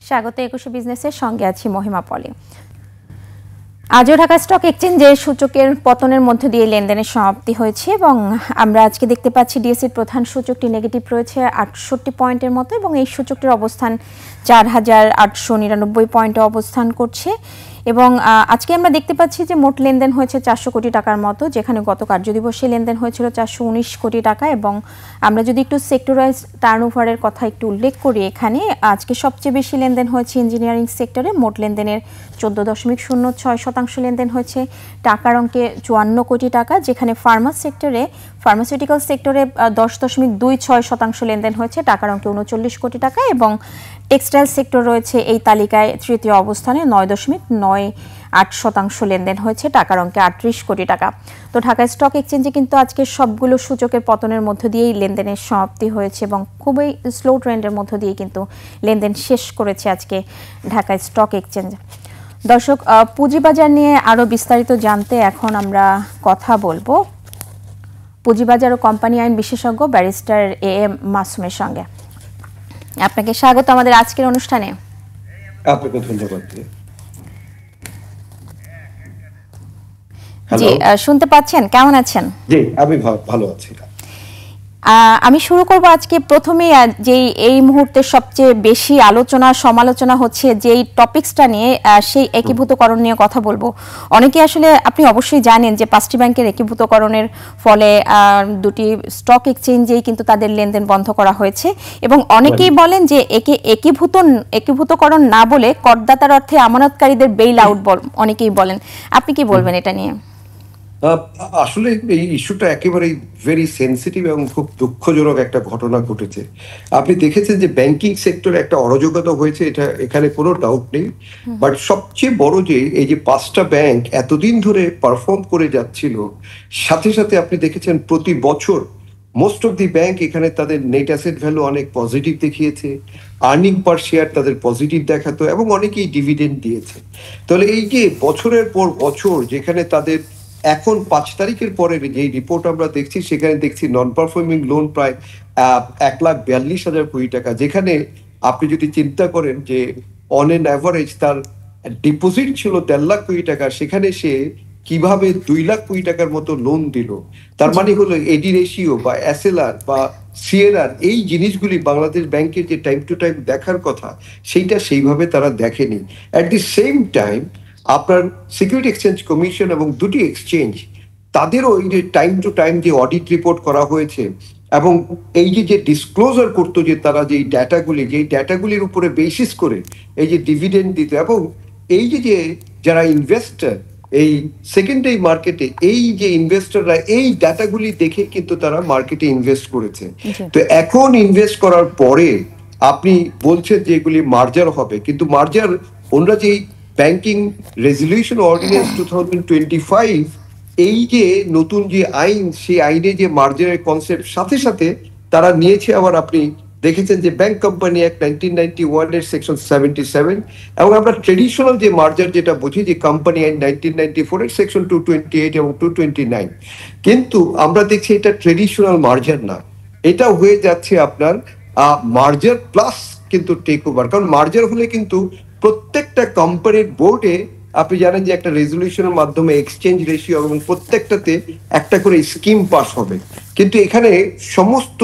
স্বাগত একুশে বিজনেসের সঙ্গে আছি মহিমা পলি। আজও ঢাকা স্টক এক্সচেঞ্জে সূচকের পতনের মধ্য দিয়ে লেনদেনের সমাপ্তি হয়েছে এবং আমরা আজকে দেখতে পাচ্ছি ডিএসসির প্রধান সূচকটি নেগেটিভ রয়েছে ৬৮ পয়েন্টের মতো এবং এই সূচকটির অবস্থান ৪,৮৯৯ পয়েন্টে অবস্থান করছে এবং আজকে আমরা দেখতে পাচ্ছি যে মোট লেনদেন হয়েছে ৪০০ কোটি টাকার মতো, যেখানে গত কার্যদিবসে লেনদেন হয়েছিল ৪১৯ কোটি টাকা। এবং আমরা যদি একটু সেক্টরাইজ টার্নওভারের কথা একটু উল্লেখ করি, এখানে আজকে সবচেয়ে বেশি লেনদেন হয়েছে ইঞ্জিনিয়ারিং সেক্টরে, মোট লেনদেনের ১৪.০৬% লেনদেন হয়েছে টাকার অঙ্কে ৫৪ কোটি টাকা, যেখানে ফার্মাসিউটিক্যাল সেক্টরে ১০.২৬% লেনদেন হয়েছে টাকার অঙ্কে ৩৯ কোটি টাকা এবং টেক্সটাইল সেক্টর রয়েছে এই তালিকায় তৃতীয় অবস্থানে ৯.৯৮% লেনদেন হয়েছে টাকার অঙ্কে ৩৮ কোটি টাকা। তো ঢাকা স্টক এক্সচেঞ্জে কিন্তু আজকে সবগুলো সূচকের পতনের মধ্য দিয়েই লেনদেনের সমাপ্তি হয়েছে এবং খুবই স্লো ট্রেন্ডের মধ্য দিয়ে কিন্তু লেনদেন শেষ করেছে আজকে ঢাকা স্টক এক্সচেঞ্জ। দর্শক, পুঁজিবাজার নিয়ে আরও বিস্তারিত জানতে এখন আমরা কথা বলবো পুঁজিবাজার ও কোম্পানি আইন বিশেষজ্ঞ ব্যারিস্টার AM মাসুমের সঙ্গে। আপনাকে স্বাগত আমাদের আজকের অনুষ্ঠানে। আপনাকে ধন্যবাদ। জি, শুনতে পাচ্ছেন? কেমন আছেন? জি, আমি ভালো আছি। আমি শুরু করব আজকে প্রথমে যেই এই মুহূর্তে সবচেয়ে বেশি সমালোচনা হচ্ছে যেই টপিকসটা নিয়ে, সেই একীভূতকরণ নিয়ে কথা বলবো। অনেকে আসলে আপনি অবশ্যই জানেন যে 5টি ব্যাংকের একীভূতকরণের ফলে দুটি স্টক এক্সচেঞ্জেই কিন্তু তাদের লেনদেন বন্ধ করা হয়েছে এবং অনেকেই বলেন যে একে একীভূতকরণ না বলে করদাতার অর্থে আমানতকারীদের বেইল আউট অনেকেই বলেন। আপনি কি বলবেন এটা নিয়ে? আসলে এই ইস্যুটা একেবারেই ভেরি সেন্সিটিভ এবং খুব দুঃখজনক একটা ঘটনা ঘটেছে। আপনি দেখেছেন যে ব্যাংকিং সেক্টরে একটা অরাজকতা হয়েছে, এটা এখানে কোনো ডাউট নেই। বাট সবচেয়ে বড় যে এই যে 5টা ব্যাংক এতদিন ধরে পারফর্ম করে যাচ্ছিল, সাথে সাথে আপনি দেখেছেন প্রতি বছর মোস্ট অফ দি ব্যাংক এখানে তাদের নেট অ্যাসেট ভ্যালু অনেক পজিটিভ দেখিয়েছে, আর্নিং পার শেয়ার তাদের পজিটিভ দেখাতো এবং অনেকেই ডিভিডেন্ড দিয়েছে। তাহলে এই যে বছরের পর বছর যেখানে তাদের এখন 5 তারিখের পরের যে রিপোর্ট আমরা দেখছি, সেখানে দেখছি নন পারফর্মিং লোন প্রায় 1,42,000 কোটি টাকা, যেখানে আপনি যদি চিন্তা করেন যে অন এন অ্যাভারেজ তার ডিপোজিট ছিল 1.5 লাখ কোটি টাকা, সেখানে সে কিভাবে 2 লাখ কোটি টাকার মতো লোন দিল। তার মানে হলো এডি রেশিও বা SLR বা CRR, এই জিনিসগুলি বাংলাদেশ ব্যাংকের যে টাইম টু টাইম দেখার কথা, সেইটা সেইভাবে তারা দেখেনি। অ্যাট দি সেম টাইম আপনার সিকিউরিটি এক্সচেঞ্জ কমিশন এবং দুটি এক্সচেঞ্জ তাদেরও এই যে টাইম টু টাইম যে অডিট রিপোর্ট করা হয়েছে এবং এই যে ডিসক্লোজার করতো যে তারা যেই ডেটাগুলির উপরে বেসিস করে এই যে ডিভিডেন্ড দিত এবং এই যে যারা ইনভেস্টর এই সেকেন্ডারি মার্কেটে, এই যে ইনভেস্টররা এই ডাটাগুলি দেখে কিন্তু তারা মার্কেটে ইনভেস্ট করেছে। তো এখন ইনভেস্ট করার পরে আপনি বলছেন যে এগুলি মার্জার হবে, কিন্তু মার্জার ওনারা যেই ব্যাংকিং রেজলিউশন অর্ডিন্যান্স 2025, এই যে নতুন যে আইন, সেই আইনে যে মার্জারের কনসেপ্ট সাথে সাথে তারা নিয়েছে আবার আপনি দেখেছেন যে ব্যাংক কোম্পানি অ্যাক্ট 1991 এর সেকশন 77 এবং আমরা ট্রেডিশনাল যে মার্জার যেটা বুঝি যে কোম্পানি আইন 1994 এর সেকশন 228 এবং 229, কিন্তু আমরা দেখছি এটা ট্রেডিশনাল মার্জার না, এটা হয়ে যাচ্ছে আপনার মার্জার প্লাস কিন্তু টেক ওভার। কারণ মার্জার হলে কিন্তু প্রত্যেকটা কোম্পানির বোর্ডে আপনি জানেন যে একটা রেজলিউশনের মাধ্যমে এক্সচেঞ্জ রেশিও এবং প্রত্যেকটাতে একটা করে স্কিম পাস হবে, কিন্তু এখানে সমস্ত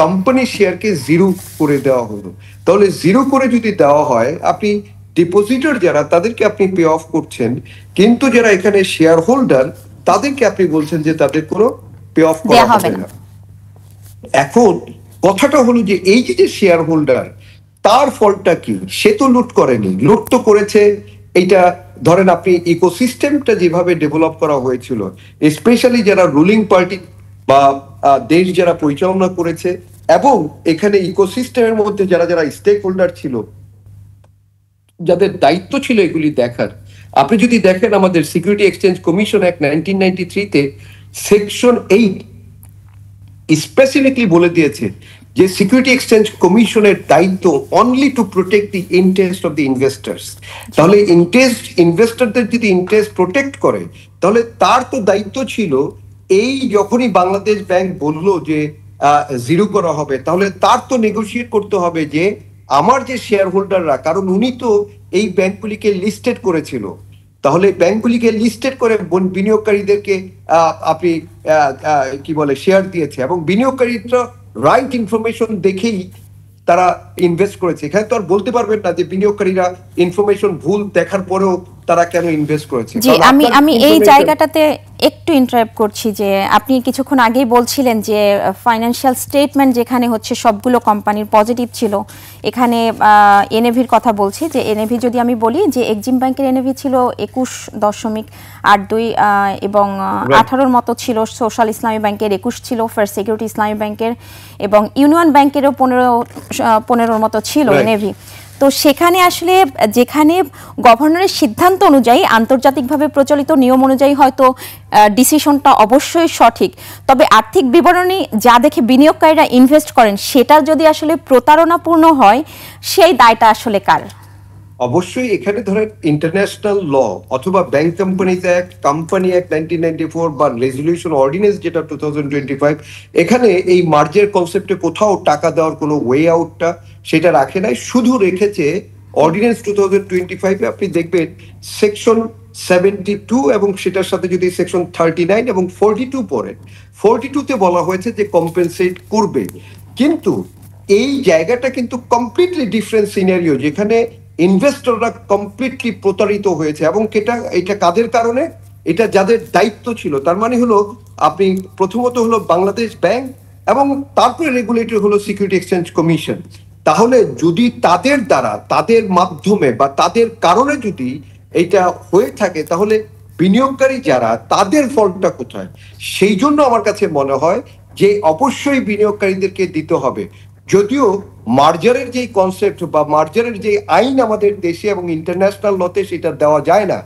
কোম্পানি শেয়ারকে 0 করে দেওয়া হলো। তাহলে 0 করে যদি দেওয়া হয়, আপনি ডিপোজিটর যারা তাদেরকে আপনি পে অফ করছেন, কিন্তু যারা এখানে শেয়ার হোল্ডার তাদেরকে আপনি বলছেন যে তাদের কোনো পে অফ করা হবে না। এখন কথাটা হলো যে এই যে শেয়ার হোল্ডার, তার ফলটা কি? সে তো লুট করেনি, লুট তো করেছে এইটা ধরেন আপনি ইকোসিস্টেমটা যেভাবে ডেভেলপ করা হয়েছিল, স্পেশালি যারা রুলিং পার্টি বা দেশ যারা পরিচালনা করেছে এবং এখানে ইকোসিস্টেমের মধ্যে যারা যারা স্টেক হোল্ডার ছিল, যাদের দায়িত্ব ছিল এগুলি দেখার। আপনি যদি দেখেন আমাদের সিকিউরিটি এক্সচেঞ্জ কমিশন অ্যাক্ট 1993-তে সেকশন 8 স্পেসিফিকলি বলে দিয়েছে যে সিকিউরিটি এক্সচেঞ্জ কমিশনের দায়িত্ব only to protect the interest of the investors. তাহলে ইনভেস্টরদের যদি ইন্টারেস্ট প্রোটেক্ট করে, তাহলে তার তো দায়িত্ব ছিল এই যখনই বাংলাদেশ ব্যাংক বললো যে 0 করা হবে, তাহলে তার তো নেগোশিয়েট করতে হবে যে আমার যে শেয়ার হোল্ডাররা, কারণ উনি তো এই ব্যাংকগুলিকে লিস্টেড করেছিল, তাহলে ব্যাংকগুলিকে লিস্টেড করে বিনিয়োগকারীদেরকে আপনি কি বলে শেয়ার দিয়েছে, এবং বিনিয়োগকারীরা রাইট ইনফরমেশন দেখেই তারা ইনভেস্ট করেছে। এখানে তো আর বলতে পারবেন না যে বিনিয়োগকারীরা ইনফরমেশন ভুল দেখার পরেও তারা কেন ইনভেস্ট করেছে। জি, আমি এই জায়গাটাতে একটু ইন্টারাপ্ট করছি যে আপনি কিছুক্ষণ আগেই বলছিলেন যে ফাইন্যান্সিয়াল স্টেটমেন্ট যেখানে হচ্ছে সবগুলো কোম্পানির পজিটিভ ছিল, এখানে এনএভির কথা বলছি, যে এনএভি যদি আমি বলি যে এক্সিম ব্যাংকের এনএভি ছিল 21.82 এবং 18-র মতো ছিল, সোশ্যাল ইসলামী ব্যাংকের 21 ছিল, ফার্স্ট সিকিউরিটি ইসলামী ব্যাংকের এবং ইউনিয়ন ব্যাংকেরও 15-র মতো ছিল এনএভি। তো সেখানে আসলে যেখানে গভর্নরের সিদ্ধান্ত অনুযায়ী আন্তর্জাতিকভাবে প্রচলিত নিয়ম অনুযায়ী হয়তো ডিসিশনটা অবশ্যই সঠিক, তবে আর্থিক বিবরণী যা দেখে বিনিয়োগকারীরা ইনভেস্ট করেন সেটা যদি আসলে প্রতারণাপূর্ণ হয়, সেই দায়টা আসলে কার? অবশ্যই এখানে ধরেন ইন্টারন্যাশনাল ল অথবা bank companies act, company act 1994 বা রেজলিউশন অর্ডিন্যান্স যেটা 2025, এখানে এই মার্জের কনসেপ্টে কোথাও টাকা দেওয়ার কোনো ওয়ে আউটটা সেটা রাখে নাই, শুধু রেখেছে অর্ডিন্যান্স 2025-এ আপনি দেখবেন সেকশন 72 এবং সেটার সাথে যদি সেকশন 39 এবং 42 পড়েন, 42-তে বলা হয়েছে যে কম্পেনসেট করবে। কিন্তু এই জায়গাটা কিন্তু কমপ্লিটলি ডিফারেন্ট সিনারিও, যেখানে ইনভেস্টররা কমপ্লিটলি প্রতারিত হয়েছে। এবং এটা কাদের কারণে? এটা যাদের দায়িত্ব ছিল, তার মানে হলো আপনি প্রথমত হলো বাংলাদেশ ব্যাংক এবং তারপরে রেগুলেটর হলো সিকিউরিটি এক্সচেঞ্জ কমিশন। তাহলে যদি তাদের দ্বারা, তাদের মাধ্যমে বা তাদের কারণে যদি এটা হয়ে থাকে, তাহলে বিনিয়োগকারী যারা, তাদের ফল্টটা কোথায়? সেই জন্য আমার কাছে মনে হয় যে অবশ্যই বিনিয়োগকারীদেরকে দিতে হবে। যদিও মার্জারের যে কনসেপ্ট বা মার্জারের যে আইন আমাদের দেশে এবং ইন্টারন্যাশনাল লতে সেটা দেওয়া যায় না,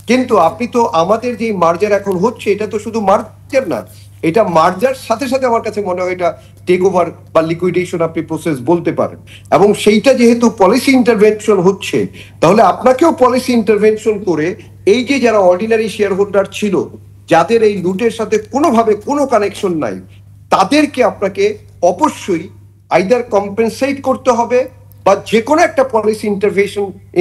কিন্তু আপনি তো আমাদের যে মার্জার এখন হচ্ছে, এটা তো শুধু মার্জার না, এটা মার্জার সাথে সাথে আমার কাছে মনে হয় এটা টেক ওভার বা লিকুইডেশন আপনি প্রসেস বলতে পারেন। এবং সেইটা যেহেতু পলিসি ইন্টারভেনশন হচ্ছে, তাহলে আপনাকেও পলিসি ইন্টারভেনশন করে এই যে যারা অর্ডিনারি শেয়ার হোল্ডার ছিল, যাদের এই লুটের সাথে কোনোভাবে কোনো কানেকশন নাই, তাদেরকে আপনাকে অবশ্যই আইদার কম্পেনসেট করতে হবে বা যে কোনো একটা পলিসি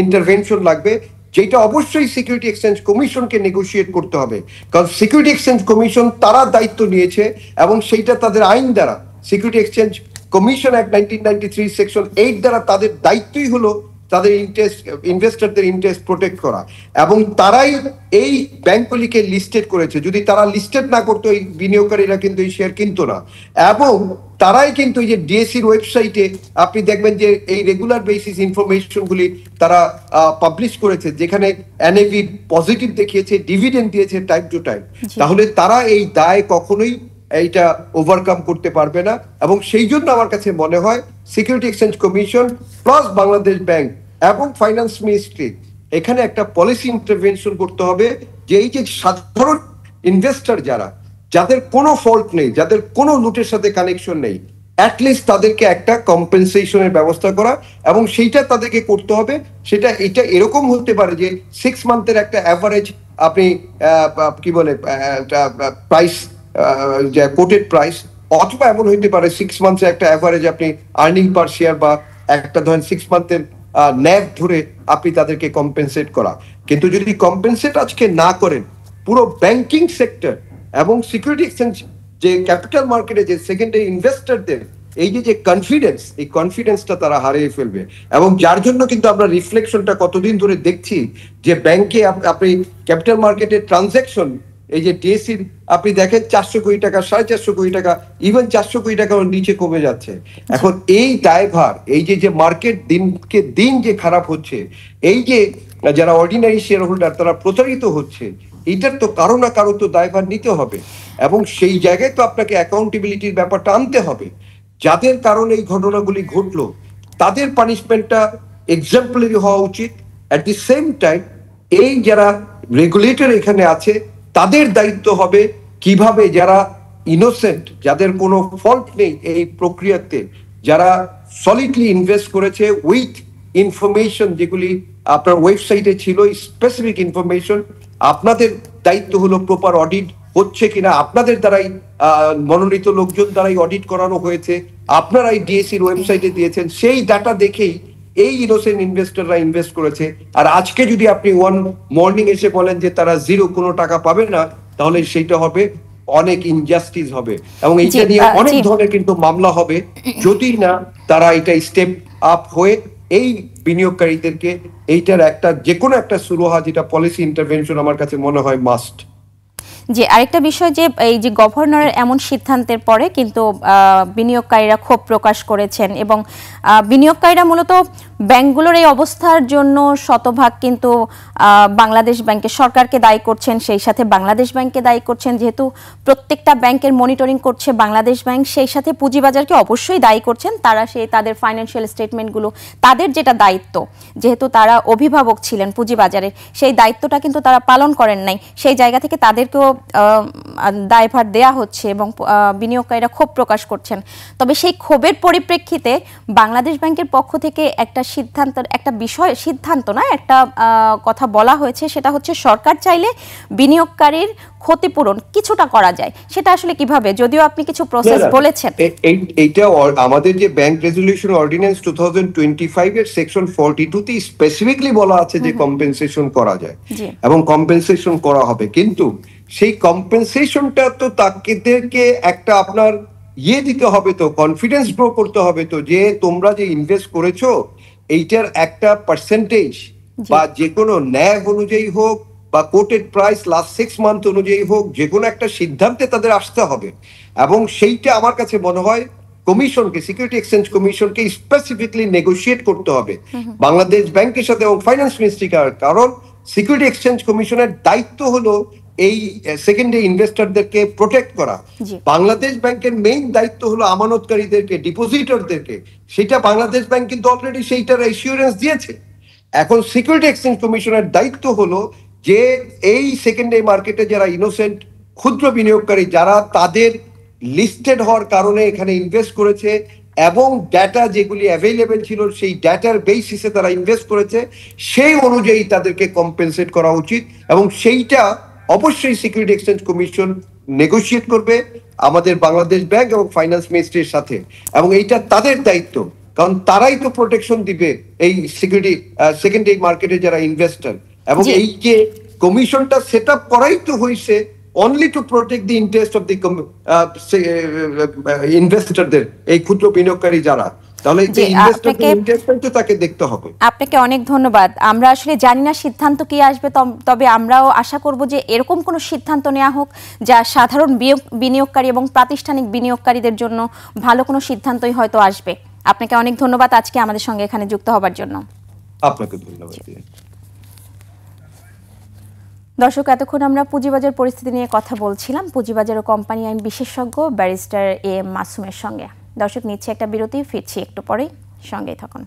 ইন্টারভেনশন লাগবে, যেটা অবশ্যই সিকিউরিটি এক্সচেঞ্জ কমিশনকে নেগোশিয়েট করতে হবে। কারণ সিকিউরিটি এক্সচেঞ্জ কমিশন তারা দায়িত্ব নিয়েছে এবং সেইটা তাদের আইন দ্বারা, security exchange commission act 1993 section 8 দ্বারা তাদের দায়িত্বই হলো তাদের ইনভেস্টরদের ইন্টারেস্ট প্রোটেক্ট করা। এবং তারাই এই ব্যাংকগুলিকে লিস্টেড করেছে। যদি তারা লিস্টেড না করতো, এই বিনিয়োগকারীরা কিন্তু এই শেয়ার কিনতো না। এবং তারাই কিন্তু এই যে ডিএসসির ওয়েবসাইটে আপনি দেখবেন যে এই রেগুলার বেসিস ইনফরমেশনগুলি তারা পাবলিশ করেছে, যেখানে এনএভি পজিটিভ দেখিয়েছে, ডিভিডেন্ড দিয়েছে টাইম টু টাইম। তাহলে তারা এই দায় কখনোই এইটা ওভারকাম করতে পারবে না। এবং সেই জন্য আমার কাছে মনে হয় security exchange commission plus Bangladesh bank এবং ফাইন্যান্স মিনিস্ট্রি এখানে একটা পলিসি ইন্টারভেনশন করতে হবে, যে এই যে সাধারণ ইনভেস্টর যারা, যাদের কোনো ফল্ট নেই, যাদের কোনো লুটের সাথে কানেকশন নেই, অ্যাটলিস্ট তাদেরকে একটা কম্পেনসেশনের ব্যবস্থা করা। এবং সেইটা তাদেরকে করতে হবে। এটা এরকম হতে পারে যে 6 মান্থের একটা অ্যাভারেজ আপনি কি বলে প্রাইস, কোটেড প্রাইস, অথবা এমন হইতে পারে 6 মান্থের একটা অ্যাভারেজ আপনি আর্নিং পার শেয়ার বা একটা ধরেন 6 মান্থের ন্যাভ ধরে আপনি তাদেরকে কম্পেনসেট করা। কিন্তু যদি কম্পেনসেট আজকে না করেন, পুরো ব্যাংকিং সেক্টর এবং সিকিউরিটি এক্সচেঞ্জ যে ক্যাপিটাল মার্কেটে যে সেকেন্ডারি ইনভেস্টরদের এই যে কনফিডেন্স, এই কনফিডেন্সটা তারা হারিয়ে ফেলবে। এবং যার জন্য কিন্তু আমরা রিফ্লেকশনটা কতদিন ধরে দেখছি যে ব্যাংকে আপনি ক্যাপিটাল মার্কেটের ট্রানজ্যাকশন, এই যে ডিএসসির আপনি দেখেন 400 কোটি টাকা, 450 কোটি টাকা, ইভেন 400 কোটি টাকার নিচে কমে যাচ্ছে। এখন এই দায়ভার, এই যে মার্কেট দিনকে দিন যে খারাপ হচ্ছে, এই যে যারা অর্ডিনারি শেয়ার হোল্ডার তারা প্রতারিত হচ্ছে, এইটার তো কারো না কারো তো দায়ভার নিতে হবে। এবং সেই জায়গায় তো আপনাকে অ্যাকাউন্টেবিলিটির ব্যাপারটা আনতে হবে। যাদের কারণে এই ঘটনাগুলি ঘটলো, তাদের পানিশমেন্টটা এক্সাম্পলারি হওয়া উচিত। অ্যাট দি সেম টাইম এই যারা রেগুলেটর এখানে আছে, তাদের দায়িত্ব হবে কিভাবে যারা ইনোসেন্ট, যাদের কোনো ফল্ট নেই এই প্রক্রিয়াতে, যারা সলিডলি ইনভেস্ট করেছে উইথ ইনফরমেশন যেগুলি আপনার ওয়েবসাইটে ছিল, স্পেসিফিক ইনফরমেশন, আপনাদের দায়িত্ব হলো প্রপার অডিট হচ্ছে কিনা, আপনাদের দ্বারাই মনোনীত লোকজন দ্বারাই অডিট করানো হয়েছে, আপনারাই ডিএসসির ওয়েবসাইটে দিয়েছেন, সেই ডাটা দেখেই এই ইনোসেন্ট ইনভেস্টররা ইনভেস্ট করেছে। আর আজকে যদি আপনি ওয়ান মর্নিং এসে বলেন যে তারা জিরো কোনো টাকা পাবে না, তাহলে সেইটা হবে অনেক ইনজাস্টিস হবে এবং এইটা নিয়ে অনেক ধরনের কিন্তু মামলা হবে, যদি না তারা এটা স্টেপ আপ হয়ে এই বিনিয়োগকারীদেরকে এইটার একটা যে কোনো একটা সুরাহা, যেটা পলিসি ইন্টারভেনশন আমার কাছে মনে হয় মাস্ট। যে আরেকটা বিষয়, যে এই যে গভর্নরের এমন সিদ্ধান্তের পরে কিন্তু বিনিয়োগকারীরা ক্ষোভ প্রকাশ করেছেন এবং বিনিয়োগকারীরা মূলত ব্যাংকগুলোর এই অবস্থার জন্য শতভাগ কিন্তু বাংলাদেশ ব্যাংকের সরকারকে দায়ী করছেন, সেই সাথে বাংলাদেশ ব্যাংককে দায়ী করছেন। যেহেতু প্রত্যেকটা ব্যাংকের মনিটরিং করছে বাংলাদেশ ব্যাংক, সেই সাথে পুঁজিবাজারকে অবশ্যই দায়ী করছেন। তারা তাদের ফাইন্যান্সিয়াল স্টেটমেন্টগুলো, তাদের যেটা দায়িত্ব, যেহেতু তারা অভিভাবক ছিলেন পুঁজিবাজারে, সেই দায়িত্বটা কিন্তু তারা পালন করেন নাই। সেই জায়গা থেকে তাদেরকেও দায়ভার দেয়া হচ্ছে এবং বিনিয়োগকারীরা ক্ষোভ প্রকাশ করছেন। তবে সেই ক্ষোভের পরিপ্রেক্ষিতে বাংলাদেশ ব্যাংকের পক্ষ থেকে একটা সিদ্ধান্ত না, একটা কথা বলা হয়েছে, সেটা হচ্ছে সরকার চাইলে বিনিয়োগকারীর ক্ষতিপূরণ কিছুটা করা যায়। সেটা আসলে কিভাবে, যদিও আপনি কিছু প্রসেস বলেছেন। এইটা আমাদের যে ব্যাংক রেজুলেশন অর্ডিন্যান্স 2025 এর সেকশন 42 তে স্পেসিফিকলি বলা আছে যে কম্পেনসেশন করা যায় এবং কম্পেনসেশন করা হবে, কিন্তু সেই কম্পেনসেশনটা তো তাদেরকে একটা আপনার দিতে হবে, তো কনফিডেন্স গ্রো করতে হবে, তো যে তোমরা যে ইনভেস্ট করেছো এইটার একটা পার্সেন্টেজ বা যে কোনো ন্যায় অনুযায়ী হোক বা কোটেড প্রাইস লাস্ট 6 মান্থ অনুযায়ী হোক, যে কোনো একটা সিদ্ধান্তে তাদের আসতে হবে। এবং সেইটা আমার কাছে মনে হয় কমিশনকে, সিকিউরিটি এক্সচেঞ্জ কমিশনকে স্পেসিফিকলি নেগোশিয়েট করতে হবে বাংলাদেশ ব্যাংকের সাথে এবং ফাইন্যান্স মিনিস্ট্রিকে। কারণ সিকিউরিটি এক্সচেঞ্জ কমিশনের দায়িত্ব হলো এই সেকেন্ডারি ইনভেস্টরদেরকে প্রোটেক্ট করা। বাংলাদেশ ব্যাংকের মেইন দায়িত্ব হলো আমানতকারীদেরকে, ডিপোজিটরদেরকে। সেটা বাংলাদেশ ব্যাংক কিন্তু অলরেডি সেইটার অ্যাসিওরেন্স দিয়েছে। এখন সিকিউরিটি এক্সচেঞ্জ কমিশনের দায়িত্ব হলো যে এই সেকেন্ডারি মার্কেটে যারা ইনোসেন্ট ক্ষুদ্র বিনিয়োগকারী, যারা তাদের লিস্টেড হওয়ার কারণে এখানে ইনভেস্ট করেছে এবং ডেটা যেগুলি অ্যাভেলেবেল ছিল সেই ডেটার বেসিসে তারা ইনভেস্ট করেছে, সেই অনুযায়ী তাদেরকে কম্পেনসেট করা উচিত এবং সেইটা অবশ্যই সিকিউরিটি এক্সচেঞ্জ কমিশন নেগোশিয়েট করবে আমাদের বাংলাদেশ ব্যাংক এবং ফাইন্যান্স মিনিস্ট্রির সাথে, এবং এইটা তাদের দায়িত্ব, কারণ তারাই তো প্রোটেকশন দিবে এই সিকিউরিটি সেকেন্ডারি মার্কেটে যারা ইনভেস্টর। এবং এই যে কমিশনটা সেট আপ করাই তো হয়েছে only to protect the interest of the ইনভেস্টরদের, এই ক্ষুদ্র বিনিয়োগকারী যারা। তাহলে যে ইনভেস্টরদের ইন্টারেস্টটা তাকে দেখতে হবে। আপনাকে অনেক ধন্যবাদ। আমরা আসলে জানি না সিদ্ধান্ত কি আসবে, তবে আমরাও আশা করব যে এরকম কোনো সিদ্ধান্ত নেওয়া হোক যা সাধারণ বিনিয়োগকারী এবং প্রাতিষ্ঠানিক বিনিয়োগকারীদের জন্য ভালো কোনো সিদ্ধান্তই হয়তো আসবে। আপনাকে অনেক ধন্যবাদ আজকে আমাদের সঙ্গে এখানে যুক্ত হবার জন্য। আপনাকে ধন্যবাদ। দর্শক, এতক্ষণ আমরা পুঁজিবাজার পরিস্থিতি নিয়ে কথা বলছিলাম পুঁজিবাজার ও কোম্পানি আইন বিশেষজ্ঞ ব্যারিস্টার AM মাসুমের সঙ্গে। দর্শক, নিচ্ছে একটা বিরতি, ফিরছি একটু পরেই, সঙ্গেই থাকুন।